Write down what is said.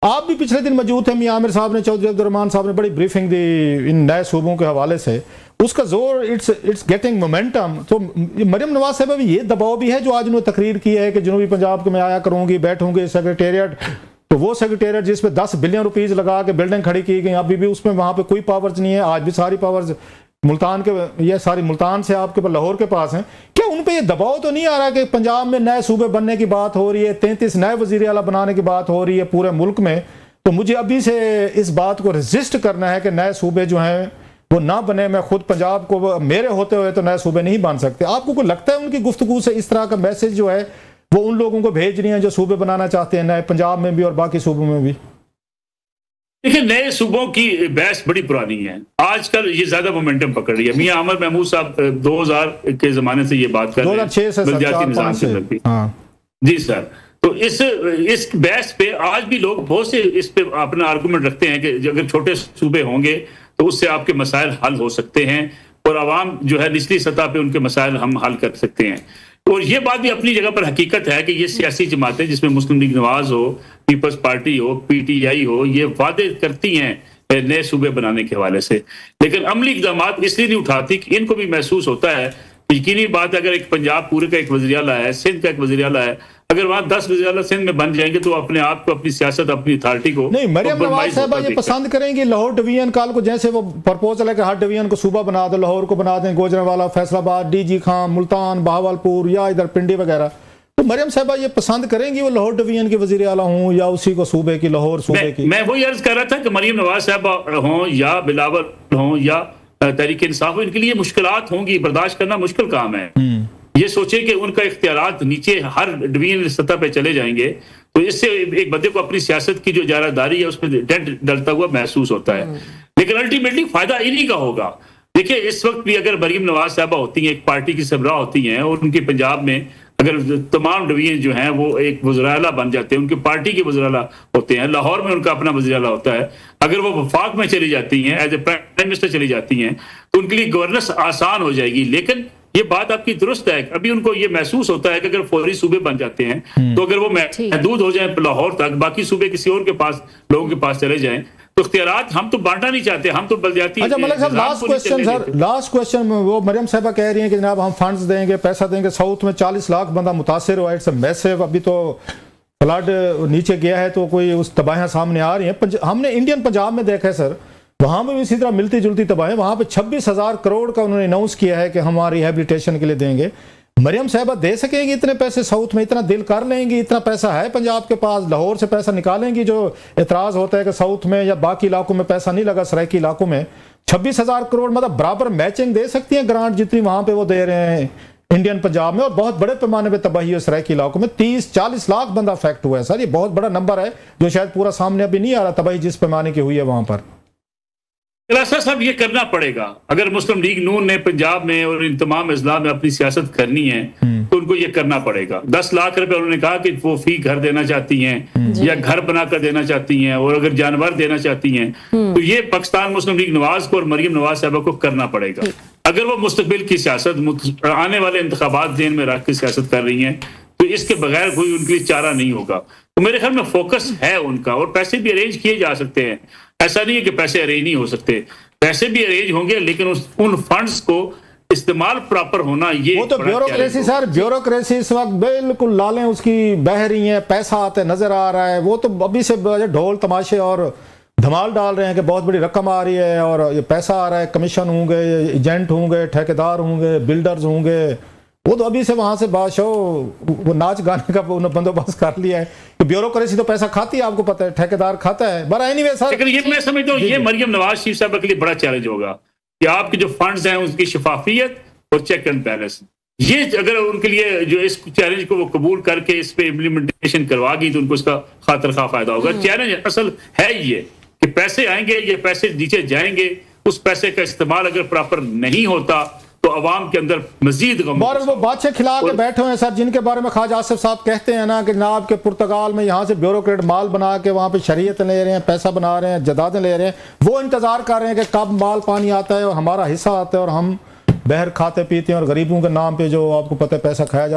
आप भी पिछले दिन मौजूद थे, मियां आमिर साहब ने, चौधरी अब्दुर्रहमान साहब ने बड़ी ब्रीफिंग दी इन नए सूबों के हवाले से, उसका जोर इट्स गेटिंग मोमेंटम। तो मरियम नवाज साहब भी ये दबाव भी है जो आज उन्होंने तकरीर की है कि जनूबी पंजाब को मैं आया करूंगी, बैठूंगी सेक्रेटेरिएट, तो वो सेक्रेटेरिएट जिसपे 10 बिलियन रुपीज लगा के बिल्डिंग खड़ी की गई, अभी भी उसमें वहां पे कोई पावर्स नहीं है, आज भी सारी पावर्स मुल्तान के, ये सारी मुल्तान से आपके पास लाहौर के पास है। क्या उन पे ये दबाव तो नहीं आ रहा कि पंजाब में नए सूबे बनने की बात हो रही है, 33 नए वजीर आला बनाने की बात हो रही है पूरे मुल्क में, तो मुझे अभी से इस बात को रेजिस्ट करना है कि नए सूबे जो हैं वो ना बने। मैं खुद पंजाब को, मेरे होते हुए तो नए सूबे नहीं बन सकते। आपको कोई लगता है उनकी गुफ्तगू से इस तरह का मैसेज जो है वो उन लोगों को भेज रही हैं जो सूबे बनाना चाहते हैं नए, पंजाब में भी और बाकी सूबों में भी? देखिए, नए सूबों की बहस बड़ी पुरानी है, आजकल ये ज्यादा मोमेंटम पकड़ रही है। मियां आमिर महमूद साहब 2000 के जमाने से ये बात कर रहे हैं, 2006 से निजाम से। हाँ जी सर। तो इस बहस पे आज भी लोग बहुत से इस पे अपना आर्गुमेंट रखते हैं कि अगर छोटे सूबे होंगे तो उससे आपके मसाइल हल हो सकते हैं और आवाम जो है निचली सतह पे उनके मसाइल हम हल कर सकते हैं। और ये बात भी अपनी जगह पर हकीकत है कि ये सियासी जमातें जिसमें मुस्लिम लीग नवाज हो, पीपल्स पार्टी हो, पीटीआई हो, ये वादे करती हैं नए सूबे बनाने के हवाले से, लेकिन अमली इकदाम इसलिए नहीं उठाती कि इनको भी महसूस होता है, यकीनी बात है, अगर एक पंजाब पूरे का एक वज़ीर आला है, सिंध का एक वज़ीर आला है, अगर वहां 10 वज़ीर आला सिंध में बन जाएंगे तो अपने आप को, अपनी सियासत, अपनी अथॉरिटी को नहीं, मरियम नवाज साहब ये पसंद करेंगे लाहौर डिवीजन काल को, जैसे वो प्रपोजल है कि हर डिवीजन को सूबा बना दो, लाहौर को बना दें गुजरांवाला, फैसलाबाद, डीजी खां, मुल्तान, बहावलपुर या इधर पिंडी वगैरह, तो मरियम साहब ये पसंद करेंगी वो लाहौर डिवीजन के वज़ीर आला हों या उसी को सूबे की, लाहौर सूबे की? मैं वही अर्ज कर रहा था कि मरियम नवाज साहब हों या बिलावल हों या तहरीक इंसाफ हो, इनके लिए मुश्किलात होंगी, बर्दाश्त करना मुश्किल काम है। ये सोचे कि उनका इख्तियारात नीचे हर डिवीजन सतह पे चले जाएंगे तो इससे एक बंदे को अपनी सियासत की जो जारादारी है उसमें डेंट डलता हुआ महसूस होता है, लेकिन अल्टीमेटली फायदा इन्हीं का होगा। देखिए, इस वक्त भी अगर मरियम नवाज साहबा होती हैं, एक पार्टी की सरबराह होती हैं और उनके पंजाब में अगर तमाम डिवीजन जो हैं वो एक वज़ीर आला बन जाते हैं, उनकी पार्टी के वज़ीर आला होते हैं, लाहौर में उनका अपना वज़ीर आला होता है, अगर वो वफाक में चली जाती हैं, एज ए प्राइम मिनिस्टर चली जाती हैं, तो उनके लिए गवर्नेंस आसान हो जाएगी। लेकिन ये बात आपकी दुरुस्त है, अभी उनको ये महसूस होता है कि अगर फौरी सूबे बन जाते हैं तो अगर वो महदूद हो जाए लाहौर तक, बाकी सूबे किसी और के पास, लोगों के पास चले जाएं, तो इख्तियारात हम तो बांटना नहीं चाहते, हम तो बलदियाती। अच्छा मलिक साहब, लास्ट क्वेश्चन वो मरियम साहबा कह रही हैं कि जनाब हम फंड्स देंगे, पैसा देंगे, साउथ में 40 लाख बंदा मुतासिर हुआ, इट्स मैसिव, अभी तो फ्लड नीचे गया है तो कोई उस तबाहियां सामने आ रही हैं। हमने इंडियन पंजाब में देखा है सर, वहां में भी इसी तरह मिलती जुलती तबाही, वहां पे 26,000 करोड़ का उन्होंने अनाउंस किया है कि हम रिहेबिलिटेशन के लिए देंगे। मरियम साहबा दे सकेंगी इतने पैसे साउथ में? इतना दिल कर लेंगी? इतना पैसा है पंजाब के पास? लाहौर से पैसा निकालेंगी? जो एतराज होता है कि साउथ में या बाकी इलाकों में पैसा नहीं लगा, सराइकी इलाकों में 26,000 करोड़, मतलब बराबर मैचिंग दे सकती हैं ग्रांट जितनी वहां पे वो दे रहे हैं इंडियन पंजाब में, और बहुत बड़े पैमाने पर तबाही है सराइकी इलाकों में। 30-40 लाख बंदा अफेक्ट हुआ है सर, ये बहुत बड़ा नंबर है जो शायद पूरा सामने अभी नहीं आ रहा, तबाही जिस पैमाने की हुई है वहां पर। साहब ये करना पड़ेगा, अगर मुस्लिम लीग नून ने पंजाब में और इन तमाम अजला में अपनी सियासत करनी है तो उनको ये करना पड़ेगा। 10 लाख रुपए उन्होंने कहा कि वो फी घर देना चाहती हैं या घर बनाकर देना चाहती हैं, और अगर जानवर देना चाहती हैं तो ये पाकिस्तान मुस्लिम लीग नवाज को और मरियम नवाज साहबा को करना पड़ेगा। अगर वो मुस्तकबिल की सियासत, आने वाले इंतखाबात ज़हन में रख के सियासत कर रही हैं तो इसके बगैर कोई उनके लिए चारा नहीं होगा। तो मेरे ख्याल में फोकस है उनका, और पैसे भी अरेंज किए जा सकते हैं, ऐसा नहीं है कि पैसे अरेंज नहीं हो सकते, पैसे भी अरेंज होंगे, लेकिन उन फंड्स को इस्तेमाल प्रॉपर होना, ये वो तो ब्यूरोक्रेसी सर, ब्यूरोक्रेसी इस वक्त बिल्कुल लालें उसकी बह रही हैं, पैसा आते नजर आ रहा है, वो तो अभी से ढोल तमाशे और धमाल डाल रहे हैं कि बहुत बड़ी रकम आ रही है और ये पैसा आ रहा है, कमीशन होंगे, एजेंट होंगे, ठेकेदार होंगे, बिल्डर्स होंगे, वो तो अभी से वहां से बादशाह वो नाच गाने का बंदोबस्त कर लिया है। तो ब्यूरोक्रेसी तो पैसा खाती है, आपको पता है, ठेकेदार खाता है। बड़ा एनीवे सर, लेकिन ये मैं समझता हूँ ये मरियम नवाज शरीफ साहब के लिए बड़ा चैलेंज होगा कि आपके जो फंड्स हैं उसकी शफाफियत और चेक एंड बैलेंस, ये अगर उनके लिए जो इस चैलेंज को वो कबूल करके इस पे इम्प्लीमेंटेशन करवागी तो उनको इसका खातिर खा फायदा होगा। चैलेंज असल है ये कि पैसे आएंगे, ये पैसे नीचे जाएंगे, उस पैसे का इस्तेमाल अगर प्रॉपर नहीं होता तो अवाम के अंदर मजीद गम, और वो बादशाह खिला के बैठे हैं सर, जिनके बारे में ख्वाजा आसिफ साहब कहते हैं ना कि जनाब के पुर्तगाल में यहाँ से ब्यूरोक्रेट माल बना के वहाँ पे शरीयत ले रहे हैं, पैसा बना रहे हैं, जदादें ले रहे हैं, वो इंतजार कर रहे हैं कि कब माल पानी आता है और हमारा हिस्सा आता है और हम बहर खाते पीते हैं और गरीबों के नाम पे जो आपको पता है पैसा खाया जाता है।